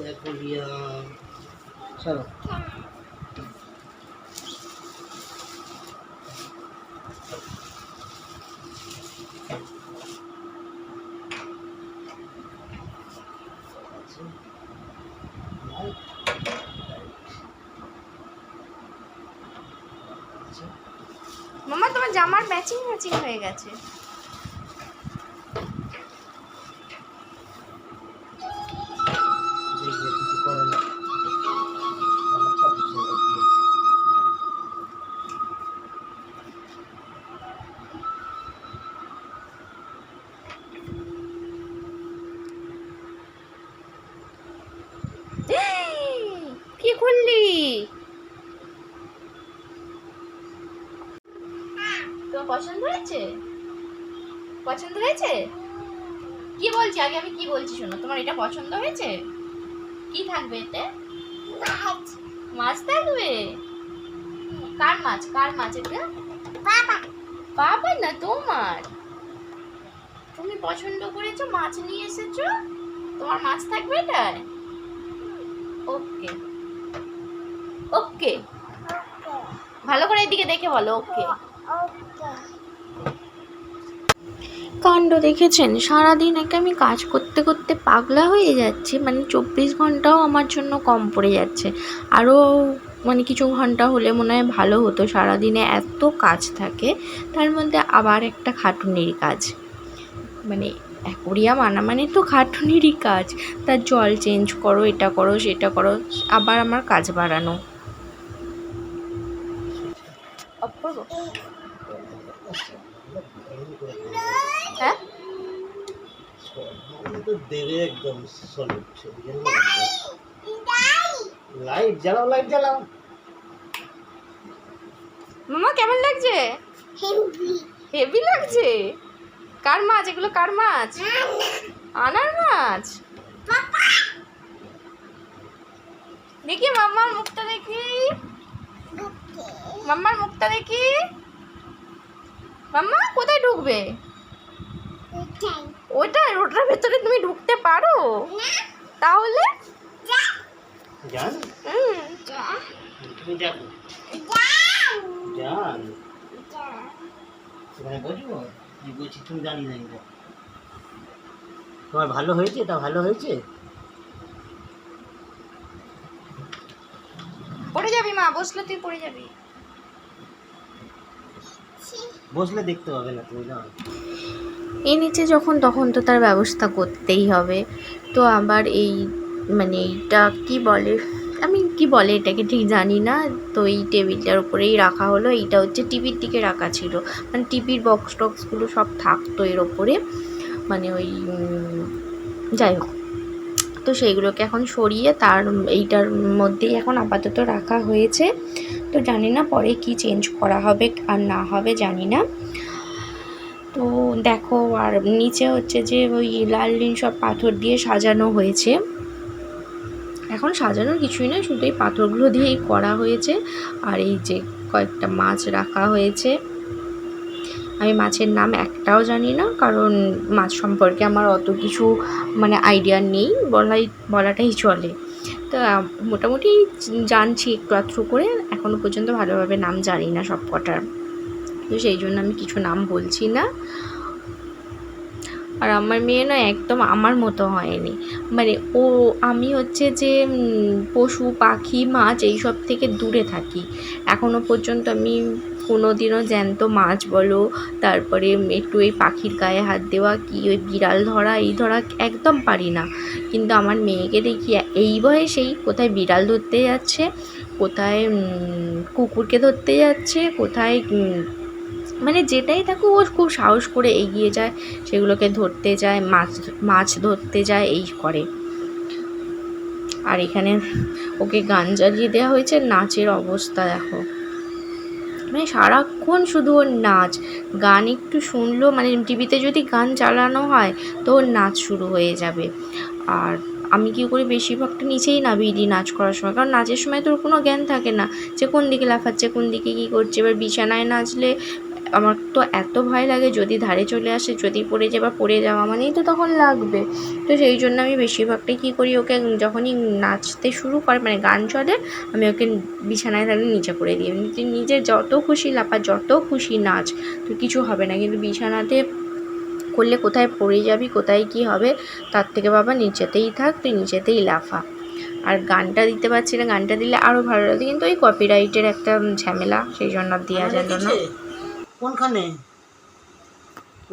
দেখো লিয়া চলো মামা তোমার জামার ম্যাচিং ম্যাচিং হয়ে গেছে। কি খুললি? তোমার পছন্দ হয়েছে? পছন্দ হয়েছে? কি বলছি আগে, আমি কি বলছি শোনো। তোমার এটা পছন্দ হয়েছে? কি থাকবে এতে? মাছ থাকবে? কার মাছ? কার মাছ এটা? বাবা না তোমার। তুমি পছন্দ করেছো, মাছ নিয়ে এসেছো, তোমার মাছ থাকবে এটায়। ওকে ওকে, ভালো করে এদিকে দেখে বলো ওকে। কাণ্ড দেখেছেন, সারাদিন একে আমি কাজ করতে করতে পাগলা হয়ে যাচ্ছি। মানে 24 ঘন্টাও আমার জন্য কম পড়ে যাচ্ছে। আরও মানে কিছু ঘন্টা হলে মনে হয় ভালো হতো। সারাদিনে এত কাজ থাকে, তার মধ্যে আবার একটা খাটুনির কাজ। মানে অ্যাকোরিয়াম আনা মানে তো খাটুনিরই কাজ। তার জল চেঞ্জ করো, এটা করো, সেটা করো, আবার আমার কাজ বাড়ানো। হ্যাঁ দেবে একদম সলিড লাইট জ্বালাও, লাইট জ্বালাও। মামা কেমন লাগছে? হেভি লাগছে। কার মাছ এগুলো? কার মাছ? আনার মাছ। দেখি মাম্মার মুখটা দেখি, মাম্মার মুখটা দেখি। মাম্মা কোথায় ঢুকবে? ওটার ভেতরে তুমি ঢুকতে পারো? তাহলে জান তুমি দেখো জান তোমায় বলবো কি বলছি তুমি জানি না। এটা তোমার ভালো হয়েছে? এটা ভালো হয়েছে? পড়ে যাবি মা, বসলে তুই পড়ে যাবি। বসলে দেখতে হবে না তুমি জানো। এই নিচে যখন তখন তো তার ব্যবস্থা করতেই হবে। তো আবার এই মানে এইটা কি বলে, আমি কি বলে এটাকে ঠিক জানি না। তো এই টেবিলটার উপরেই রাখা হলো। এইটা হচ্ছে টিভির দিকে রাখা ছিল, মানে টিভির বক্স টক্সগুলো সব থাকতো এর ওপরে, মানে ওই যাই হোক। তো সেইগুলোকে এখন সরিয়ে তার এইটার মধ্যেই এখন আপাতত রাখা হয়েছে। তো জানি না পরে কি চেঞ্জ করা হবে আর না হবে জানি না। তো দেখো, আর নিচে হচ্ছে যে ওই লাল নীল সব পাথর দিয়ে সাজানো হয়েছে। এখন সাজানোর কিছুই নয়, শুধু এই পাথরগুলো দিয়েই করা হয়েছে। আর এই যে কয়েকটা মাছ রাখা হয়েছে। আমি মাছের নাম একটাও জানি না, কারণ মাছ সম্পর্কে আমার অত কিছু মানে আইডিয়া নেই, বলাটাই চলে। তো মোটামুটি জানছি একটু আধটু করে, এখনও পর্যন্ত ভালোভাবে নাম জানি না সব কটার। তো সেই জন্য আমি কিছু নাম বলছি না। আর আমার মেয়ে না একদম আমার মতো হয়নি। মানে আমি হচ্ছে যে পশু পাখি মাছ এইসব থেকে দূরে থাকি। এখনও পর্যন্ত আমি কোনো দিনও জ্যান্ত মাছ বলো, তারপরে একটু এই পাখির গায়ে হাত দেওয়া, কি ওই বিড়াল ধরা এই ধরা একদম পারি না। কিন্তু আমার মেয়েকে দেখি এই বয়সেই কোথায় বিড়াল ধরতে যাচ্ছে, কোথায় কুকুরকে ধরতে যাচ্ছে, কোথায় মানে যেটাই থাকুক ও খুব সাহস করে এগিয়ে যায়, সেগুলোকে ধরতে যায়, মাছ ধরতে যায়, এই করে। আর এখানে ওকে গান জ্বালিয়ে দেওয়া হয়েছে, নাচের অবস্থা দেখো। মানে সারাক্ষণ শুধু ওর নাচ গান। একটু শুনলো, মানে টিভিতে যদি গান চালানো হয় তো ওর নাচ শুরু হয়ে যাবে। আর আমি কী করি, বেশিরভাগটা নিচেই নামিয়ে দিই নাচ করার সময়, কারণ নাচের সময় তোর কোনো জ্ঞান থাকে না যে কোন দিকে লাফাচ্ছে, কোন দিকে কী করছে। এবার বিছানায় নাচলে আমার তো এত ভয় লাগে যদি ধারে চলে আসে, যদি পড়ে যায়, বা পড়ে যাওয়া মানেই তো তখন লাগবে। তো সেই জন্য আমি বেশিরভাগটাই কী করি, ওকে যখনই নাচতে শুরু করে মানে গান চলে, আমি ওকে বিছানায় থাকলে নিচে করে দিই। নিজে যত খুশি লাফা, যত খুশি নাচ, তো কিছু হবে না, কিন্তু বিছানাতে করলে কোথায় পড়ে যাবি, কোথায় কী হবে, তার থেকে বাবা নিচেতেই থাক, তুই নিচেতেই লাফা। আর গানটা দিতে পারছি না, গানটা দিলে আরও ভালো লাগে, কিন্তু ওই কপিরাইটের একটা ঝামেলা, সেই জন্য আর দেওয়া গেল না। কোনখানে?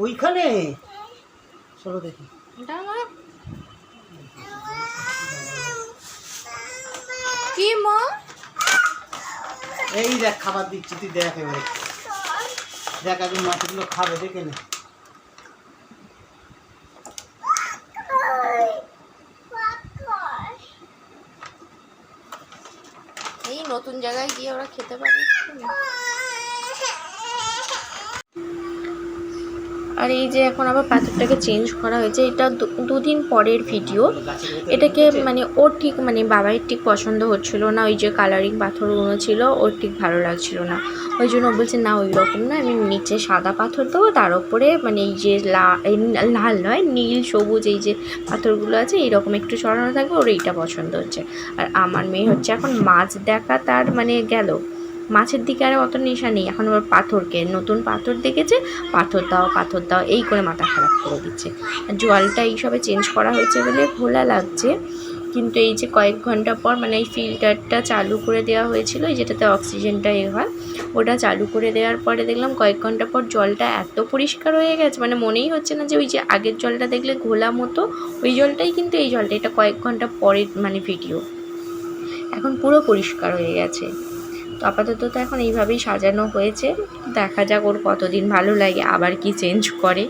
ওইখানে চলো দেখি। কি মা? এই দেখ খাবার দিচ্ছি, তুই দেখ এবারে, দেখ আগে মাছগুলো খাবে, দেখে নে। এই নতুন জায়গায় গিয়ে ওরা খেতে পারে। আর এই যে এখন আবার পাথরটাকে চেঞ্জ করা হয়েছে, এটা দুদিন পরের ভিডিও। এটাকে মানে ওর ঠিক মানে বাবার ঠিক পছন্দ হচ্ছিল না, ওই যে কালারিং পাথরগুলো ছিল ওর ঠিক ভালো লাগছিল না, ওই জন্য ও বলছে না ওই রকম না, আমি নিচে সাদা পাথর দেবো, তার উপরে মানে এই যে লাল নয় নীল সবুজ এই যে পাথরগুলো আছে এইরকম একটু ছড়ানো থাকবে, ওর এইটা পছন্দ হচ্ছে। আর আমার মেয়ে হচ্ছে এখন মাছ দেখা তার মানে গেল, মাছের দিকে আর অত নেশা নেই, এখন আবার পাথরকে নতুন পাথর দেখেছে, পাথর দাও পাথর দাও এই করে মাথা খারাপ করে দিচ্ছে। জলটা এইসবে চেঞ্জ করা হয়েছে বলে ঘোলা লাগছে, কিন্তু এই যে কয়েক ঘন্টা পর মানে এই ফিল্টারটা চালু করে দেওয়া হয়েছিল, এই যেটাতে অক্সিজেনটা হয়, ওটা চালু করে দেওয়ার পরে দেখলাম কয়েক ঘন্টা পর জলটা এত পরিষ্কার হয়ে গেছে, মানে মনেই হচ্ছে না যে ওই যে আগের জলটা দেখলে ঘোলা মতো ওই জলটাই কিন্তু এই জলটা, এটা কয়েক ঘন্টা পরের মানে ভিডিও, এখন পুরো পরিষ্কার হয়ে গেছে। তো আপাতত তো এখন এইভাবেই সাজানো হয়েছে, দেখা যাক ওর কতদিন ভালো লাগে, আবার কি চেঞ্জ করে।